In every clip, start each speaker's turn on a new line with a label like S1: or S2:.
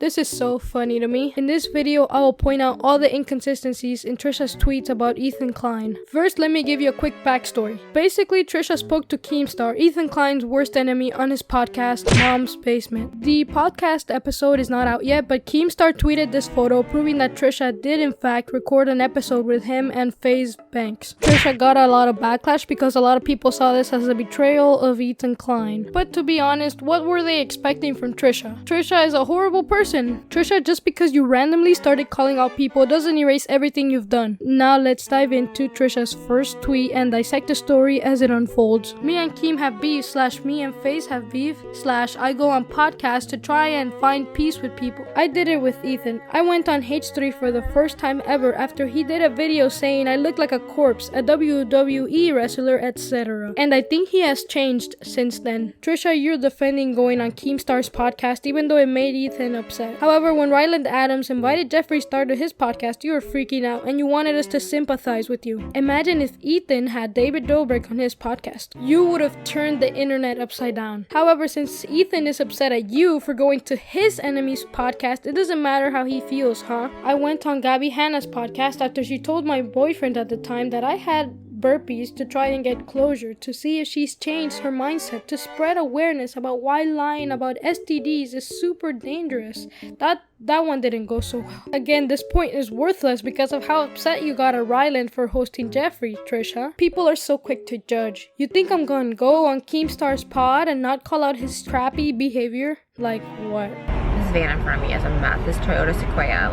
S1: This is so funny to me. In this video, I will point out all the inconsistencies in Trisha's tweets about Ethan Klein. First, let me give you a quick backstory. Basically, Trisha spoke to Keemstar, Ethan Klein's worst enemy, on his podcast, Mom's Basement. The podcast episode is not out yet, but Keemstar tweeted this photo proving that Trisha did in fact record an episode with him and FaZe Banks. Trisha got a lot of backlash because a lot of people saw this as a betrayal of Ethan Klein. But to be honest, what were they expecting from Trisha? Trisha is a horrible person. Trisha, just because you randomly started calling out people doesn't erase everything you've done. Now let's dive into Trisha's first tweet and dissect the story as it unfolds. Me and Keem have beef / me and FaZe have beef / I go on podcasts to try and find peace with people. I did it with Ethan. I went on H3 for the first time ever after he did a video saying I look like a corpse, a WWE wrestler, etc. And I think he has changed since then. Trisha, you're defending going on Keemstar's podcast even though it made Ethan upset. However, when Ryland Adams invited Jeffree Star to his podcast, you were freaking out and you wanted us to sympathize with you. Imagine if Ethan had David Dobrik on his podcast. You would have turned the internet upside down. However, since Ethan is upset at you for going to his enemy's podcast, it doesn't matter how he feels, huh? I went on Gabby Hanna's podcast after she told my boyfriend at the time that I had burpees to try and get closure, to see if she's changed her mindset, to spread awareness about why lying about STDs is super dangerous. That one didn't go so well. Again, this point is worthless because of how upset you got at Ryland for hosting Jeffree, Trisha. People are so quick to judge. You think I'm gonna go on Keemstar's pod and not call out his crappy behavior? Like what?
S2: This van in front of me is a mess. This Toyota Sequoia,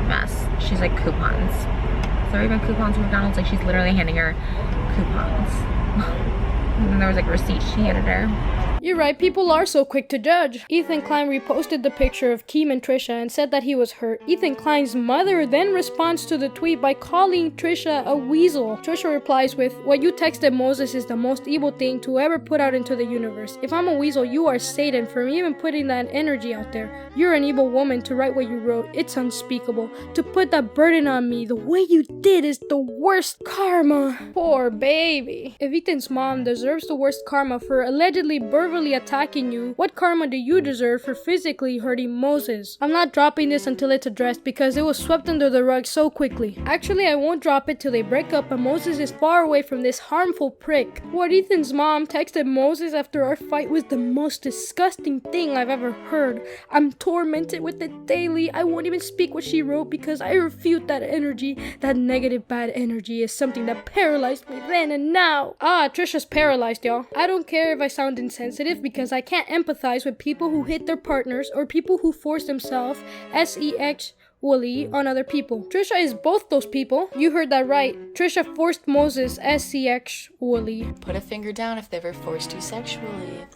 S2: mess. She's like coupons. Is there even coupons from McDonald's? Like, she's literally handing her coupons. And then there was like a receipt she handed her.
S1: You're right, people are so quick to judge. Ethan Klein reposted the picture of Keem and Trisha and said that he was hurt. Ethan Klein's mother then responds to the tweet by calling Trisha a weasel. Trisha replies with, "What you texted Moses is the most evil thing to ever put out into the universe. If I'm a weasel, you are Satan for even putting that energy out there. You're an evil woman to write what you wrote. It's unspeakable. To put that burden on me the way you did is the worst karma." Poor baby. If Ethan's mom deserves the worst karma for allegedly verbally attacking you, what karma do you deserve for physically hurting Moses? I'm not dropping this until it's addressed because it was swept under the rug so quickly. Actually, I won't drop it till they break up and Moses is far away from this harmful prick. What Ethan's mom texted Moses after our fight was the most disgusting thing I've ever heard. I'm tormented with it daily. I won't even speak what she wrote because I refute that energy. That negative bad energy is something that paralyzed me then and now. Trisha's paralyzed, y'all. I don't care if I sound insensitive because I can't empathize with people who hit their partners or people who force themselves sexually on other people. Trisha is both those people. You heard that right. Trisha forced Moses sexually.
S3: Put a finger down if they ever forced you sexually.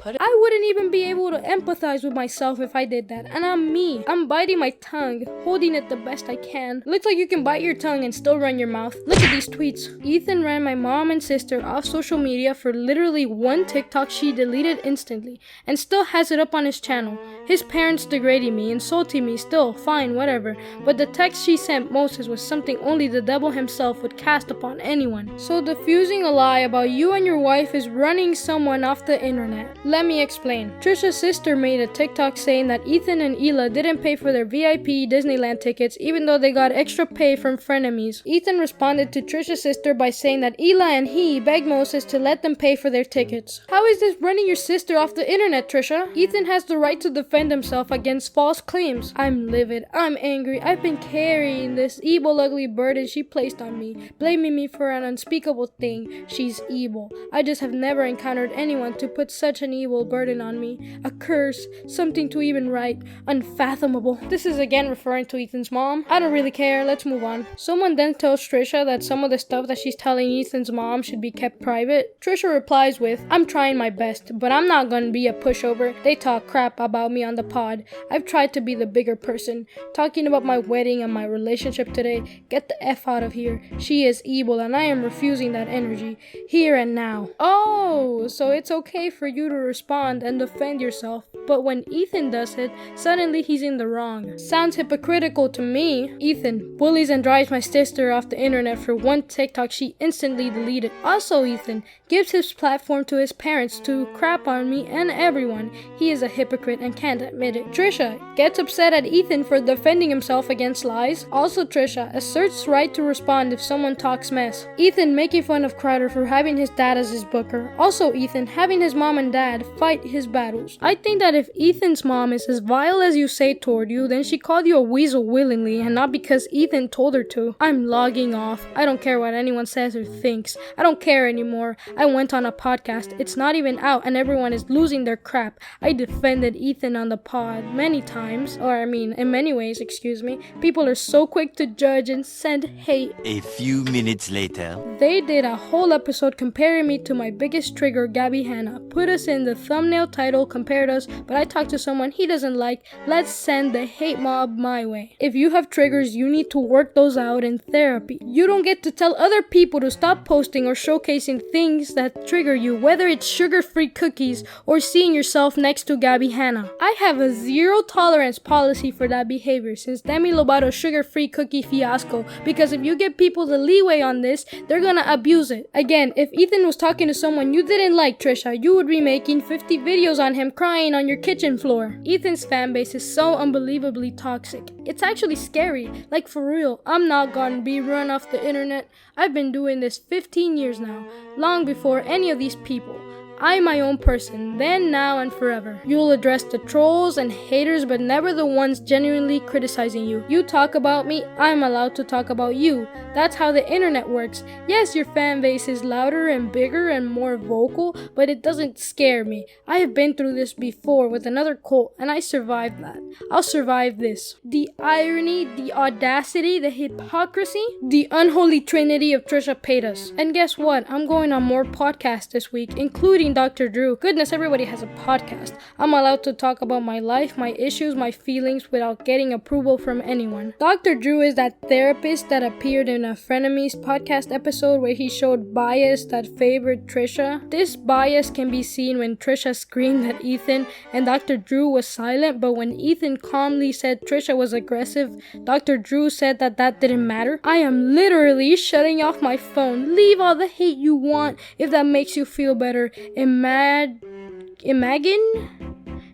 S1: I wouldn't even be able to empathize with myself if I did that. And I'm me. I'm biting my tongue, holding it the best I can. Looks like you can bite your tongue and still run your mouth. Look at these tweets. Ethan ran my mom and sister off social media for literally one TikTok she deleted instantly and still has it up on his channel. His parents degrading me, insulting me, still, fine, whatever. But the text she sent Moses was something only the devil himself would cast upon anyone. So diffusing a lie about you and your wife is running someone off the internet. Let me explain. Trisha's sister made a TikTok saying that Ethan and Hila didn't pay for their VIP Disneyland tickets even though they got extra pay from frenemies. Ethan responded to Trisha's sister by saying that Hila and he begged Moses to let them pay for their tickets. How is this running your sister off the internet, Trisha? Ethan has the right to defend himself against false claims. I'm livid. I'm angry. I've been carrying this evil, ugly burden she placed on me, blaming me for an unspeakable thing. She's evil. I just have never encountered anyone to put such an evil burden on me. A curse, something to even write, unfathomable. This is again referring to Ethan's mom. I don't really care, let's move on. Someone then tells Trisha that some of the stuff that she's telling Ethan's mom should be kept private. Trisha replies with, "I'm trying my best, but I'm not gonna be a pushover. They talk crap about me on the pod. I've tried to be the bigger person. Talking about my wedding and my relationship today, get the F out of here. She is evil and I am refusing that energy. Here and now." Oh, so it's okay for you to respond and defend yourself, but when Ethan does it, suddenly he's in the wrong. Sounds hypocritical to me. Ethan bullies and drives my sister off the internet for one TikTok she instantly deleted. Also, Ethan gives his platform to his parents to crap on me and everyone. He is a hypocrite and can't can't admit it. Trisha gets upset at Ethan for defending himself against lies. Also Trisha asserts right to respond if someone talks mess. Ethan making fun of Crider for having his dad as his booker. Also Ethan having his mom and dad fight his battles. I think that if Ethan's mom is as vile as you say toward you, then she called you a weasel willingly and not because Ethan told her to. I'm logging off. I don't care what anyone says or thinks. I don't care anymore. I went on a podcast. It's not even out and everyone is losing their crap. I defended Ethan on the pod many times. In many ways, excuse me. People are so quick to judge and send hate.
S4: A few minutes later.
S1: They did a whole episode comparing me to my biggest trigger, Gabby Hanna. Put us in the thumbnail title, compared us, but I talked to someone he doesn't like. Let's send the hate mob my way. If you have triggers, you need to work those out in therapy. You don't get to tell other people to stop posting or showcasing things that trigger you, whether it's sugar-free cookies or seeing yourself next to Gabby Hanna. I have a zero tolerance policy for that behavior since Demi Lovato's sugar-free cookie fiasco, because if you give people the leeway on this, they're gonna abuse it. Again, if Ethan was talking to someone you didn't like, Trisha, you would be making 50 videos on him crying on your kitchen floor. Ethan's fanbase is so unbelievably toxic. It's actually scary. Like for real, I'm not gonna be run off the internet. I've been doing this 15 years now, long before any of these people. I'm my own person, then, now, and forever. You'll address the trolls and haters, but never the ones genuinely criticizing you. You talk about me, I'm allowed to talk about you. That's how the internet works. Yes, your fan base is louder and bigger and more vocal, but it doesn't scare me. I have been through this before with another cult, and I survived that. I'll survive this. The irony, the audacity, the hypocrisy, the unholy trinity of Trisha Paytas. And guess what? I'm going on more podcasts this week, including Dr. Drew. Goodness, everybody has a podcast. I'm allowed to talk about my life, my issues, my feelings without getting approval from anyone. Dr. Drew is that therapist that appeared in a Frenemies podcast episode where he showed bias that favored Trisha. This bias can be seen when Trisha screamed at Ethan and Dr. Drew was silent, but when Ethan calmly said Trisha was aggressive, Dr. Drew said that didn't matter. I am literally shutting off my phone. Leave all the hate you want if that makes you feel better. Imagine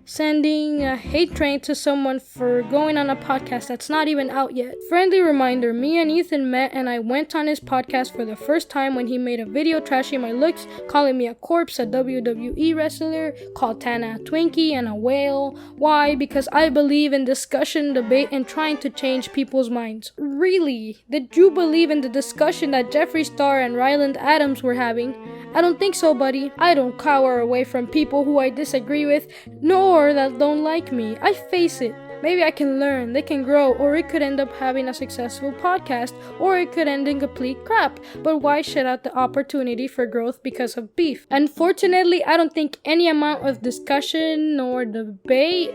S1: sending a hate train to someone for going on a podcast that's not even out yet. Friendly reminder, me and Ethan met and I went on his podcast for the first time when he made a video trashing my looks, calling me a corpse, a WWE wrestler, called Tana a Twinkie and a whale. Why? Because I believe in discussion, debate, and trying to change people's minds. Really? Did you believe in the discussion that Jeffree Star and Ryland Adams were having? I don't think so, buddy. I don't cower away from people who I disagree with, nor that don't like me. I face it. Maybe I can learn, they can grow, or it could end up having a successful podcast, or it could end in complete crap. But why shut out the opportunity for growth because of beef? Unfortunately, I don't think any amount of discussion or debate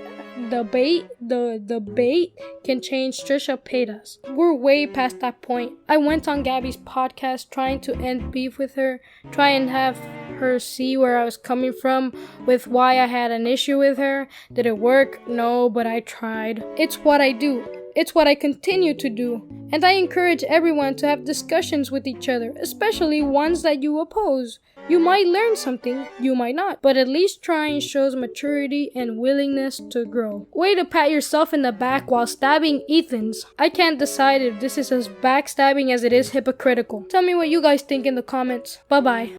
S1: can change Trisha Paytas. We're way past that point. I went on Gabby's podcast trying to end beef with her, try and have her see where I was coming from with why I had an issue with her. Did it work? No, but I tried. It's what I do. It's what I continue to do. And I encourage everyone to have discussions with each other, especially ones that you oppose. You might learn something, you might not, but at least trying shows maturity and willingness to grow. Way to pat yourself in the back while stabbing Ethan's. I can't decide if this is as backstabbing as it is hypocritical. Tell me what you guys think in the comments. Bye bye.